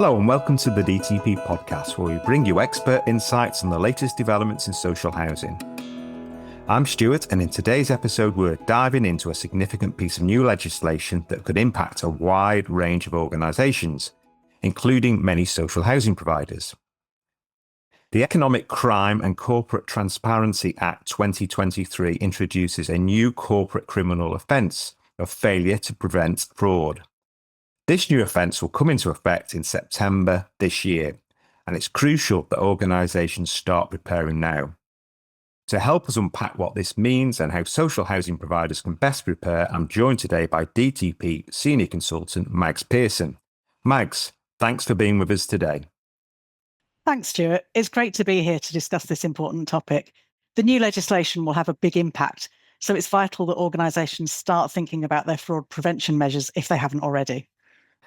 Hello and welcome to the DTP Podcast, where we bring you expert insights on the latest developments in social housing. I'm Stuart, and in today's episode we're diving into a significant piece of new legislation that could impact a wide range of organisations, including many social housing providers. The Economic Crime and Corporate Transparency Act 2023 introduces a new corporate criminal offence of failure to prevent fraud. This new offence will come into effect in September this year, and it's crucial that organisations start preparing now. To help us unpack what this means and how social housing providers can best prepare, I'm joined today by DTP Senior Consultant Mags Pearson. Mags, thanks for being with us today. Thanks, Stuart. It's great to be here to discuss this important topic. The new legislation will have a big impact, so it's vital that organisations start thinking about their fraud prevention measures if they haven't already.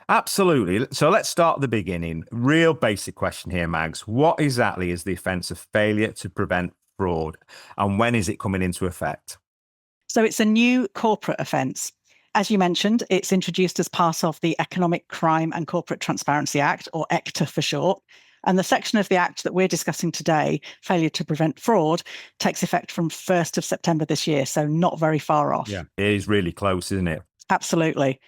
Absolutely. So let's start at the beginning. Real basic question here, Mags. What exactly is the offence of failure to prevent fraud, and when is it coming into effect? So it's a new corporate offence. As you mentioned, it's introduced as part of the Economic Crime and Corporate Transparency Act, or ECTA for short. And the section of the Act that we're discussing today, failure to prevent fraud, takes effect from 1st of September this year, so not very far off. Yeah, it is really close, isn't it? Absolutely.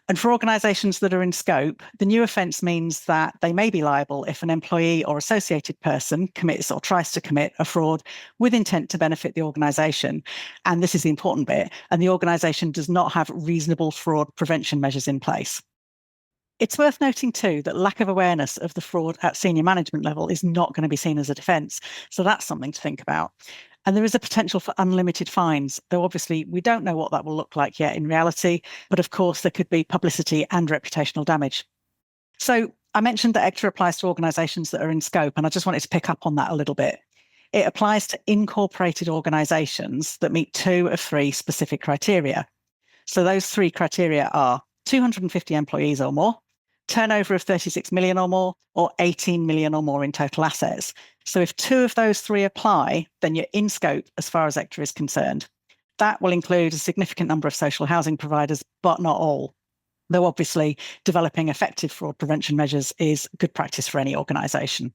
And for organisations that are in scope, the new offence means that they may be liable if an employee or associated person commits or tries to commit a fraud with intent to benefit the organisation. And this is the important bit, and the organisation does not have reasonable fraud prevention measures in place. It's worth noting too that lack of awareness of the fraud at senior management level is not going to be seen as a defence. So that's something to think about. And there is a potential for unlimited fines, though obviously we don't know what that will look like yet in reality. But of course, there could be publicity and reputational damage. So I mentioned that ECTA applies to organisations that are in scope, and I just wanted to pick up on that a little bit. It applies to incorporated organisations that meet 2 of 3 specific criteria. So those 3 criteria are 250 employees or more, turnover of 36 million or more, or 18 million or more in total assets. So if 2 of those 3 apply, then you're in scope as far as ECTA is concerned. That will include a significant number of social housing providers, but not all. Though obviously developing effective fraud prevention measures is good practice for any organisation.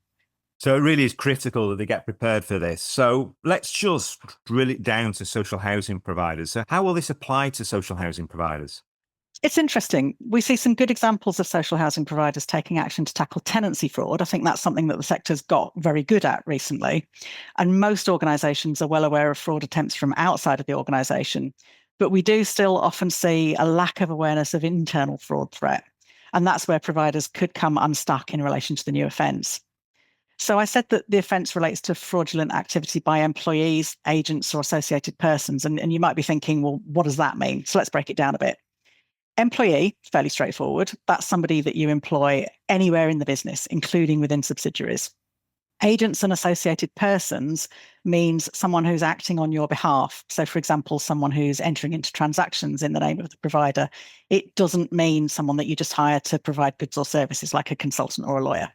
So it really is critical that they get prepared for this. So let's just drill it down to social housing providers. So how will this apply to social housing providers? It's interesting. We see some good examples of social housing providers taking action to tackle tenancy fraud. I think that's something that the sector's got very good at recently. And most organisations are well aware of fraud attempts from outside of the organisation. But we do still often see a lack of awareness of internal fraud threat. And that's where providers could come unstuck in relation to the new offence. So I said that the offence relates to fraudulent activity by employees, agents, or associated persons. And you might be thinking, well, what does that mean? So let's break it down a bit. Employee, fairly straightforward. That's somebody that you employ anywhere in the business, including within subsidiaries. Agents and associated persons means someone who's acting on your behalf. So, for example, someone who's entering into transactions in the name of the provider. It doesn't mean someone that you just hire to provide goods or services like a consultant or a lawyer.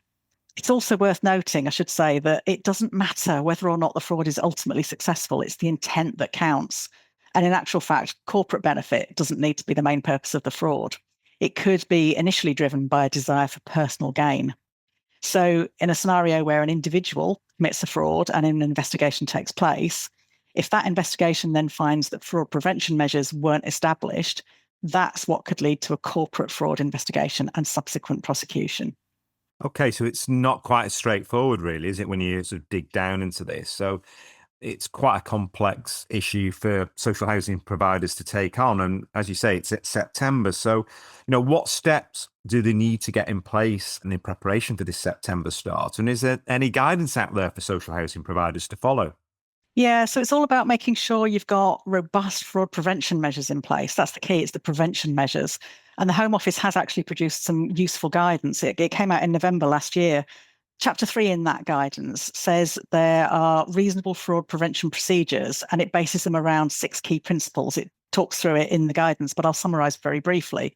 It's also worth noting, I should say, that it doesn't matter whether or not the fraud is ultimately successful. It's the intent that counts. And in actual fact, corporate benefit doesn't need to be the main purpose of the fraud. It could be initially driven by a desire for personal gain. So in a scenario where an individual commits a fraud and an investigation takes place, if that investigation then finds that fraud prevention measures weren't established, that's what could lead to a corporate fraud investigation and subsequent prosecution. Okay, so it's not quite as straightforward, really, is it, when you sort of dig down into this? So it's quite a complex issue for social housing providers to take on. And as you say, it's at September. So, what steps do they need to get in place and in preparation for this September start? And is there any guidance out there for social housing providers to follow? Yeah, so it's all about making sure you've got robust fraud prevention measures in place. That's the key. It's the prevention measures. And the Home Office has actually produced some useful guidance. It came out in November last year. Chapter 3 in that guidance says there are reasonable fraud prevention procedures, and it bases them around 6 key principles. It talks through it in the guidance, but I'll summarise very briefly.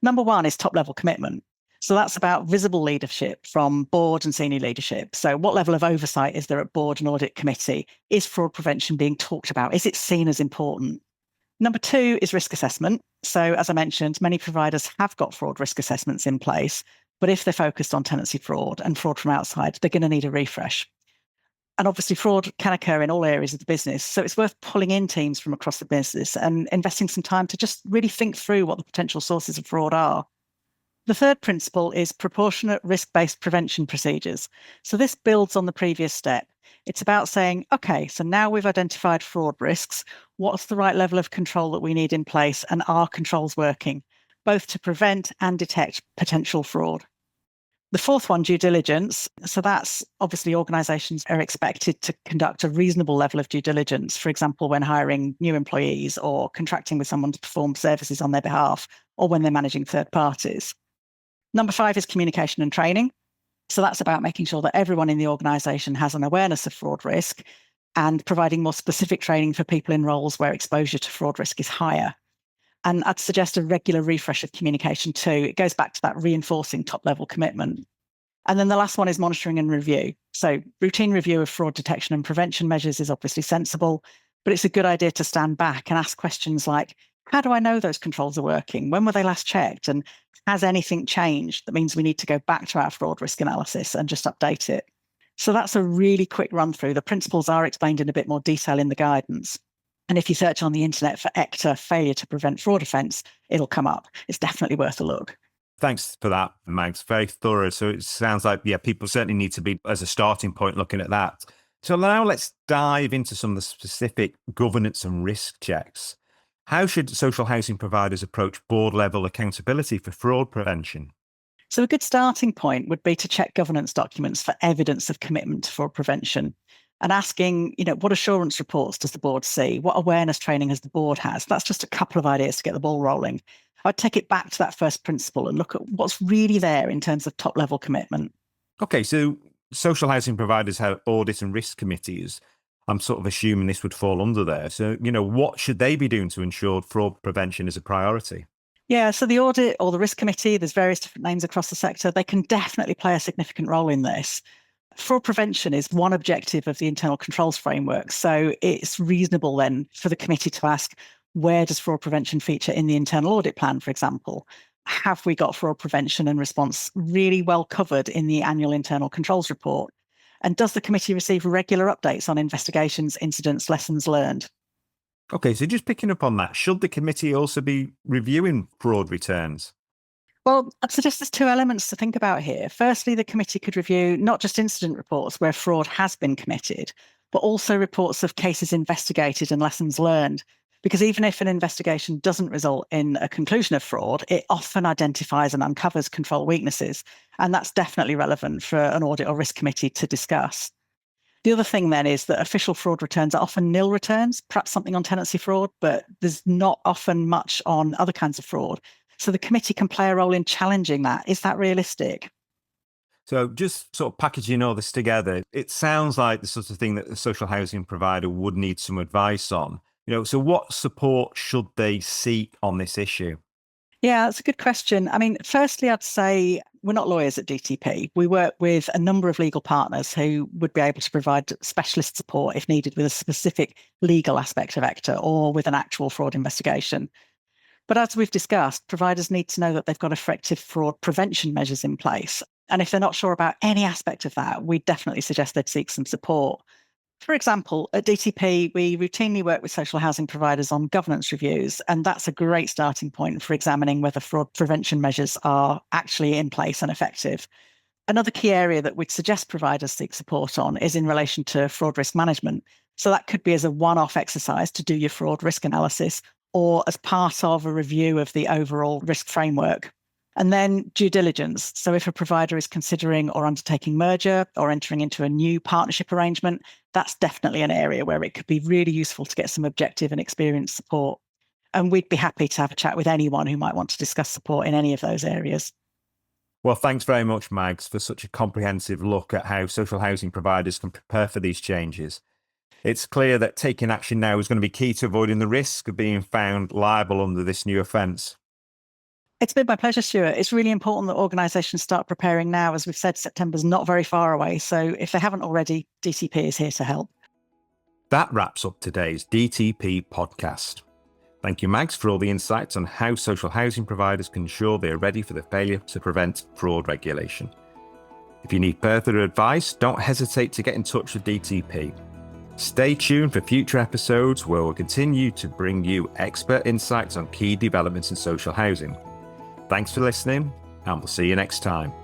Number 1 is top-level commitment. So that's about visible leadership from board and senior leadership. So what level of oversight is there at board and audit committee? Is fraud prevention being talked about? Is it seen as important? Number 2 is risk assessment. So as I mentioned, many providers have got fraud risk assessments in place, But if they're focused on tenancy fraud and fraud from outside, they're going to need a refresh. And obviously, fraud can occur in all areas of the business. So it's worth pulling in teams from across the business and investing some time to just really think through what the potential sources of fraud are. The third principle is proportionate risk-based prevention procedures. So this builds on the previous step. It's about saying, okay, so now we've identified fraud risks. What's the right level of control that we need in place? And are controls working, both to prevent and detect potential fraud? The fourth one, due diligence. So that's obviously organisations are expected to conduct a reasonable level of due diligence, for example, when hiring new employees or contracting with someone to perform services on their behalf, or when they're managing third parties. Number 5 is communication and training. So that's about making sure that everyone in the organisation has an awareness of fraud risk and providing more specific training for people in roles where exposure to fraud risk is higher. And I'd suggest a regular refresh of communication too. It goes back to that reinforcing top-level commitment. And then the last one is monitoring and review. So routine review of fraud detection and prevention measures is obviously sensible, but it's a good idea to stand back and ask questions like, how do I know those controls are working? When were they last checked? And has anything changed? That means we need to go back to our fraud risk analysis and just update it. So that's a really quick run through. The principles are explained in a bit more detail in the guidance. And if you search on the internet for ECTA failure to prevent fraud offence, it'll come up. It's definitely worth a look. Thanks for that, Mags. Very thorough. So it sounds like, people certainly need to be, as a starting point, looking at that. So now let's dive into some of the specific governance and risk checks. How should social housing providers approach board-level accountability for fraud prevention? So a good starting point would be to check governance documents for evidence of commitment to fraud prevention and asking, what assurance reports does the board see? What awareness training has the board has? That's just a couple of ideas to get the ball rolling. I'd take it back to that first principle and look at what's really there in terms of top-level commitment. Okay, so social housing providers have audit and risk committees. I'm sort of assuming this would fall under there. So, what should they be doing to ensure fraud prevention is a priority? Yeah, so the audit or the risk committee, there's various different names across the sector. They can definitely play a significant role in this. Fraud prevention is one objective of the internal controls framework. So it's reasonable then for the committee to ask, where does fraud prevention feature in the internal audit plan, for example? Have we got fraud prevention and response really well covered in the annual internal controls report? And does the committee receive regular updates on investigations, incidents, lessons learned? Okay, so just picking up on that, should the committee also be reviewing fraud returns? Well, I'd suggest there's 2 elements to think about here. Firstly, the committee could review not just incident reports where fraud has been committed, but also reports of cases investigated and lessons learned. Because even if an investigation doesn't result in a conclusion of fraud, it often identifies and uncovers control weaknesses. And that's definitely relevant for an audit or risk committee to discuss. The other thing then is that official fraud returns are often nil returns, perhaps something on tenancy fraud, but there's not often much on other kinds of fraud. So the committee can play a role in challenging that. Is that realistic? So just sort of packaging all this together, it sounds like the sort of thing that the social housing provider would need some advice on. So what support should they seek on this issue? Yeah, that's a good question. I mean, firstly, I'd say we're not lawyers at DTP. We work with a number of legal partners who would be able to provide specialist support if needed with a specific legal aspect of ECTA or with an actual fraud investigation. But as we've discussed, providers need to know that they've got effective fraud prevention measures in place. And if they're not sure about any aspect of that, we definitely suggest they'd seek some support. For example, at DTP, we routinely work with social housing providers on governance reviews, and that's a great starting point for examining whether fraud prevention measures are actually in place and effective. Another key area that we'd suggest providers seek support on is in relation to fraud risk management. So that could be as a one-off exercise to do your fraud risk analysis or as part of a review of the overall risk framework. And then due diligence. So if a provider is considering or undertaking merger or entering into a new partnership arrangement, that's definitely an area where it could be really useful to get some objective and experienced support. And we'd be happy to have a chat with anyone who might want to discuss support in any of those areas. Well, thanks very much, Mags, for such a comprehensive look at how social housing providers can prepare for these changes. It's clear that taking action now is going to be key to avoiding the risk of being found liable under this new offence. It's been my pleasure, Stuart. It's really important that organisations start preparing now. As we've said, September's not very far away. So if they haven't already, DTP is here to help. That wraps up today's DTP podcast. Thank you, Mags, for all the insights on how social housing providers can ensure they are ready for the failure to prevent fraud regulation. If you need further advice, don't hesitate to get in touch with DTP. Stay tuned for future episodes where we'll continue to bring you expert insights on key developments in social housing. Thanks for listening, and we'll see you next time.